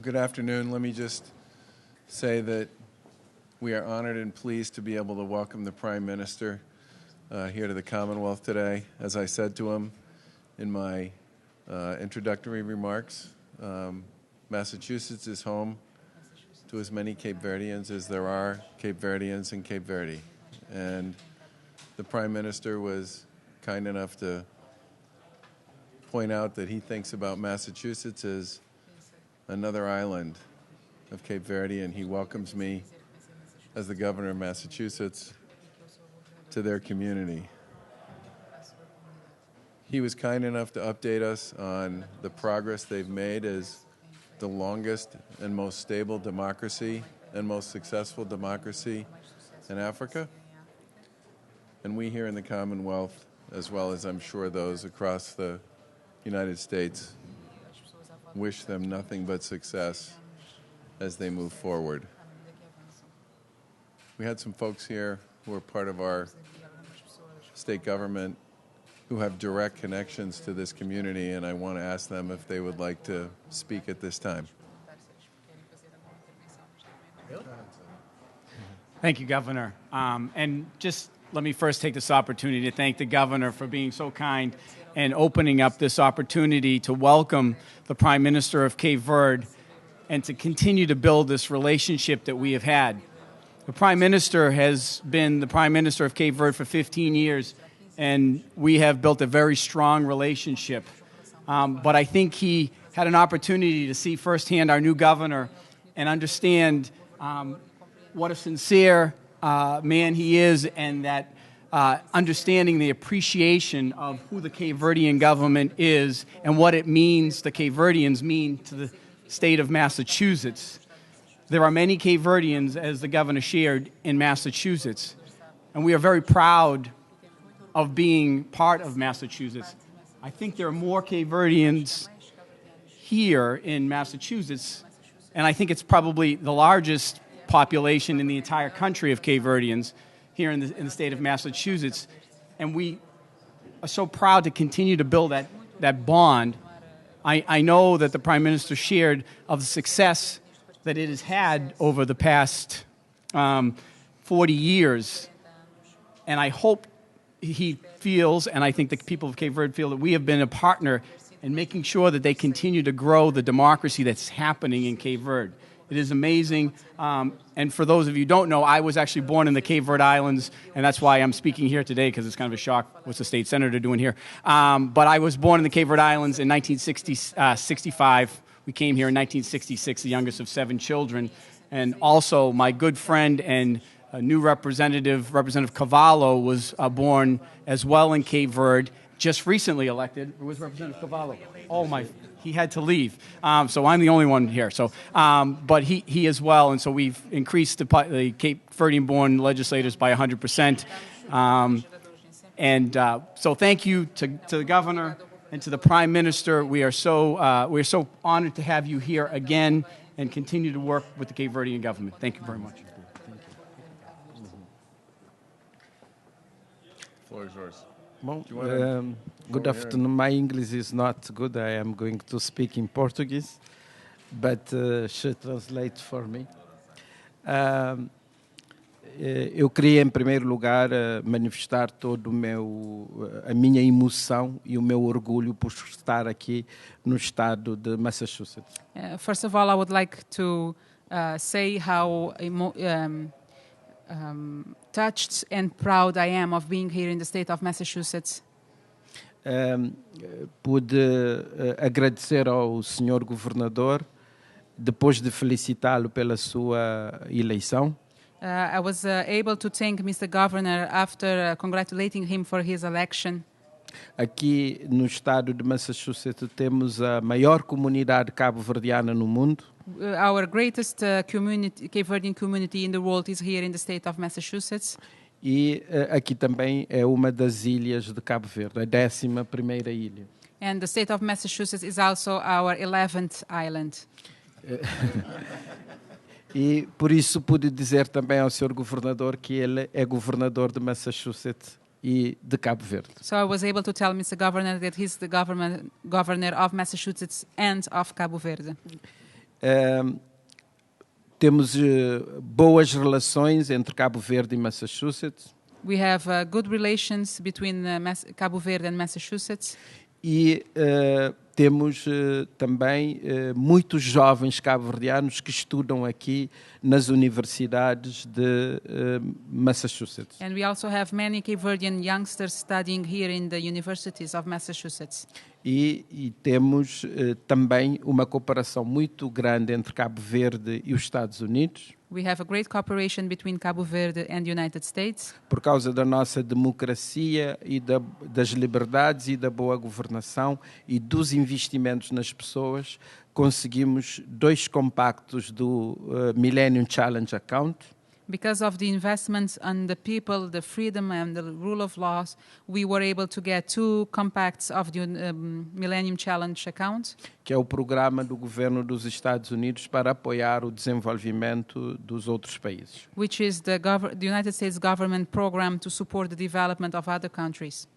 Good afternoon. Let me just say that we are honored and pleased to be able to welcome the Prime Minister here to the Commonwealth today. As I said to him in my introductory remarks, Massachusetts is home to as many Cape Verdeans as there are Cape Verdeans in Cape Verde. And the Prime Minister was kind enough to point out that he thinks about Massachusetts as another island of Cape Verde, and he welcomes me as the governor of Massachusetts to their community. He was kind enough to update us on the progress they've made as the longest and most stable democracy and most successful democracy in Africa. And we here in the Commonwealth, as well as I'm sure those across the United States, wish them nothing but success as they move forward. We had some folks here who are part of our state government who have direct connections to this community, and I want to ask them if they would like to speak at this time. Thank you, Governor. And just let me first take this opportunity to thank the Governor for being so kind and opening up this opportunity to welcome the Prime Minister of Cape Verde and to continue to build this relationship that we have had. The Prime Minister has been the Prime Minister of Cape Verde for 15 years, and we have built a very strong relationship. But I think he had an opportunity to see firsthand our new governor and understand what a sincere man he is, and that understanding the appreciation of who the Cape Verdean government is and what it means, the Cape Verdeans mean to the state of Massachusetts. There are many Cape Verdeans, as the governor shared, in Massachusetts, and we are very proud of being part of Massachusetts. I think there are more Cape Verdeans here in Massachusetts, and I think it's probably the largest population in the entire country of Cape Verdeans here in the state of Massachusetts. And we are so proud to continue to build that bond. I know that the Prime Minister shared of the success that it has had over the past 40 years. And I hope he feels, and I think the people of Cape Verde feel, that we have been a partner in making sure that they continue to grow the democracy that's happening in Cape Verde. It is amazing. And for those of you who don't know, I was actually born in the Cape Verde Islands, and that's why I'm speaking here today, because it's kind of a shock. What's the state senator doing here? But I was born in the Cape Verde Islands in 1965. We came here in 1966, the youngest of 7 children. And also, my good friend and new Representative Cavallo, was born as well in Cape Verde, just recently elected. Who was Representative Cavallo? Oh, my... He had to leave, so I'm the only one here. So, but he as well, and so we've increased the Cape Verdean-born legislators by 100%. So, thank you to the governor and to the Prime Minister. We're so honored to have you here again and continue to work with the Cape Verdean government. Thank you very much. The floor is yours. Good afternoon. My English is not good. I am going to speak in Portuguese, but she translate for me. Eu queria, em primeiro lugar, manifestar todo a minha emoção e o meu orgulho por estar aqui no estado de Massachusetts. First of all, I would like to say how touched and proud I am of being here in the state of Massachusetts. Pude agradecer ao senhor governador depois de felicitá-lo pela sua eleição. I was able to thank Mr. Governor after congratulating him for his election. Aqui no estado de Massachusetts temos a maior comunidade cabo-verdiana no mundo. Our greatest Cape Verdean community in the world is here in the state of Massachusetts. E aqui também é uma das ilhas de Cabo Verde, a 11ª ilha. And the state of Massachusetts is also our 11th island. E por isso pude dizer também ao senhor governador que ele é governador de Massachusetts e de Cabo Verde. So I was able to tell Mr. Governor that he's the governor of Massachusetts and of Cabo Verde. Temos boas relações entre Cabo Verde e Massachusetts. We have good relations between Cabo Verde and Massachusetts. E temos também muitos jovens cabo-verdianos que estudam aqui nas universidades de Massachusetts. And we also have many Cape Verdean youngsters studying here in the universities of Massachusetts. E temos também uma cooperação muito grande entre Cabo Verde e os Estados Unidos. We have a great cooperation between Cabo Verde and the United States. Por causa da nossa democracia e das liberdades e da boa governação e dos investimentos nas pessoas, conseguimos 2 compactos do Millennium Challenge Account. Because of the investments on the people, the freedom and the rule of laws, we were able to get 2 compacts of the Millennium Challenge account. Que é o programa do governo dos Estados Unidos para apoiar o desenvolvimento dos outros países. Which is the United States government program to support the development of other countries.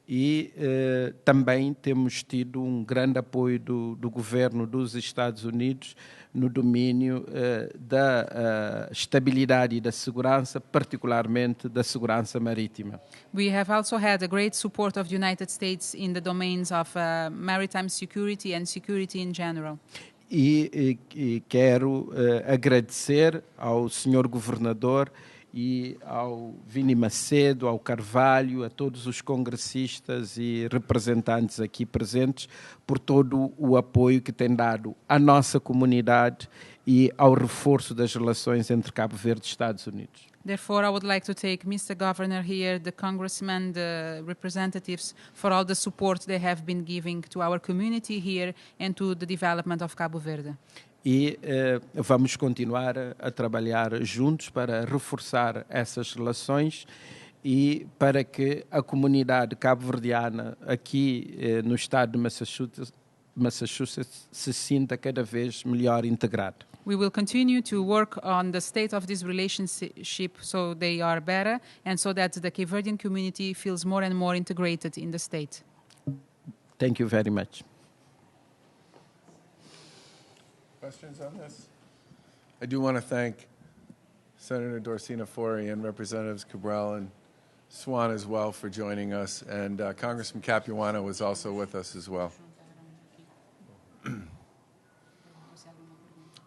E também temos tido um grande apoio do governo dos Estados Unidos no domínio da estabilidade e da segurança, particularmente da segurança marítima. We have also had a great support of the United States in the domains of maritime security and security in general. E quero agradecer ao senhor governador e ao Vini Macedo, ao Carvalho, a todos os congressistas e representantes aqui presentes por todo o apoio que têm dado à nossa comunidade e ao reforço das relações entre Cabo Verde e Estados Unidos. Therefore, I would like to take Mr. Governor here, the congressmen, the representatives, for all the support they have been giving to our community here and to the development of Cabo Verde. E vamos continuar a trabalhar juntos para reforçar essas relações e para que a comunidade cabo-verdiana aqui no estado de Massachusetts se sinta cada vez melhor integrada. We will continue to work on the state of this relationship so they are better and so that the Cape Verdean community feels more and more integrated in the state. Thank you very much. Questions on this? I do want to thank Senator Dorsina Fori and Representatives Cabral and Swan as well for joining us, and Congressman Capuano was also with us as well.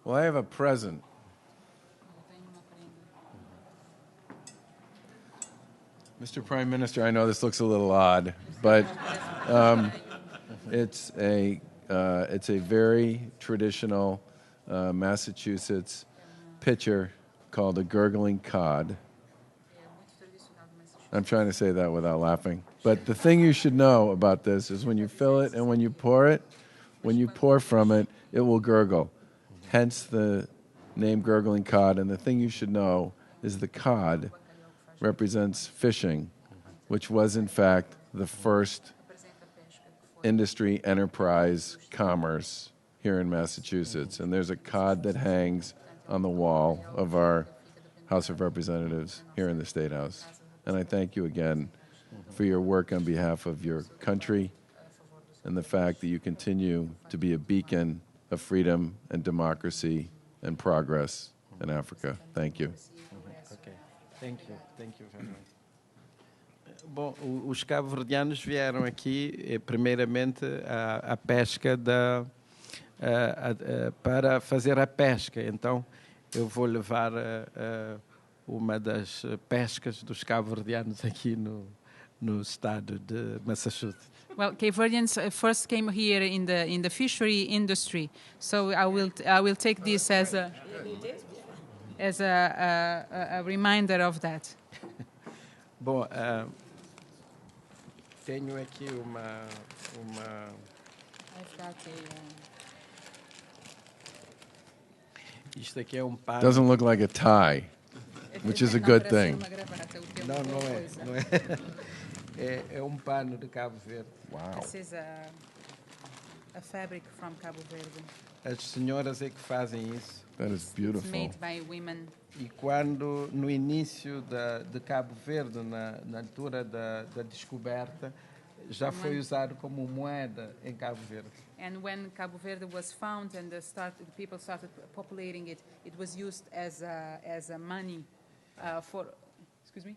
Well, I have a present. Mr. Prime Minister, I know this looks a little odd, but it's a very traditional Massachusetts pitcher called a gurgling cod. I'm trying to say that without laughing. But the thing you should know about this is when you fill it and when you pour from it, it will gurgle. Hence the name gurgling cod. And the thing you should know is the cod represents fishing, which was in fact the first industry, enterprise, commerce here in Massachusetts. And there's a cod that hangs on the wall of our House of Representatives here in the State House. And I thank you again for your work on behalf of your country and the fact that you continue to be a beacon of freedom and democracy and progress in Africa. Thank you. Okay. Thank you very much. Bom, os cabo-verdianos vieram aqui, primeiramente, a pesca para fazer a pesca. Então, eu vou levar uma das pescas dos cabo-verdianos aqui no estado de Massachusetts. Well, Cape Verdeans first came here in the fishery industry, so I will take this as a reminder of that. Bom, tenho aqui uma. I've got Isto aqui é pano. Doesn't look like a tie, which is a good thing. Não é. É pano de Cabo Verde. Wow. This is a fabric from Cabo Verde. As senhoras é que fazem isso. That is It's beautiful. made by women. E quando, no início de Cabo Verde, na altura da descoberta, já foi usado como moeda em Cabo Verde. And when Cabo Verde was found and the people started populating it, it was used as a money for, excuse me,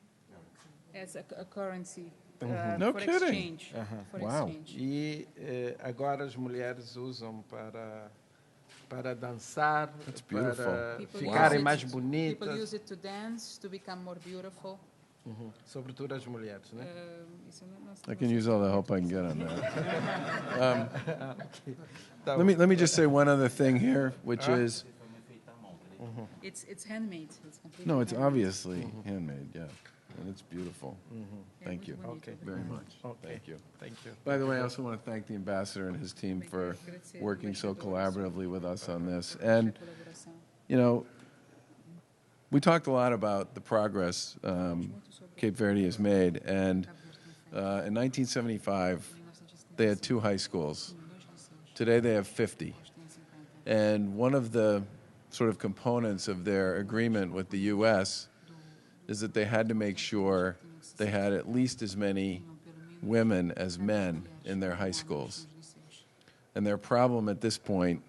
as a currency No for kidding. exchange. For Wow. exchange. E agora as mulheres usam para dançar, That's beautiful. para People ficarem use mais it- People bonitas, use it to dance, to become more beautiful. sobretudo as mulheres, né? I can use all the help I can get on that. Tá Let me just say one other thing here, which is, It's handmade. It's completely no, it's handmade. obviously handmade, yeah, and it's beautiful. Thank you Okay. very much. Okay. Thank you. Thank you. By the way, I also want to thank the ambassador and his team for working so collaboratively with us on this. And, Colaboração. you know, we talked a lot about the progress Cape Verde has made. And in 1975, they had 2 high schools. Today they have 50. And one of the sort of components of their agreement with the U.S. is that they had to make sure they had at least as many women as men in their high schools. And their problem at this point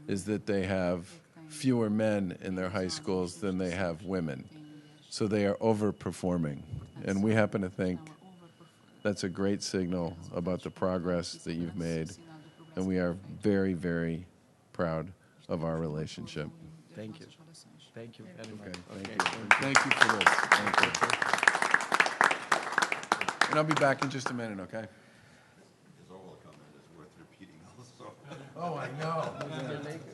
is that they have fewer men in their high schools than they have women. So they are overperforming. And we happen to think that's a great signal about the progress that you've made. And we are very, very proud of our relationship. Thank you. Thank you very much. Thank you. And thank you for this. Thank you. And I'll be back in just a minute, okay? His oral comment is worth repeating also. Oh, I know.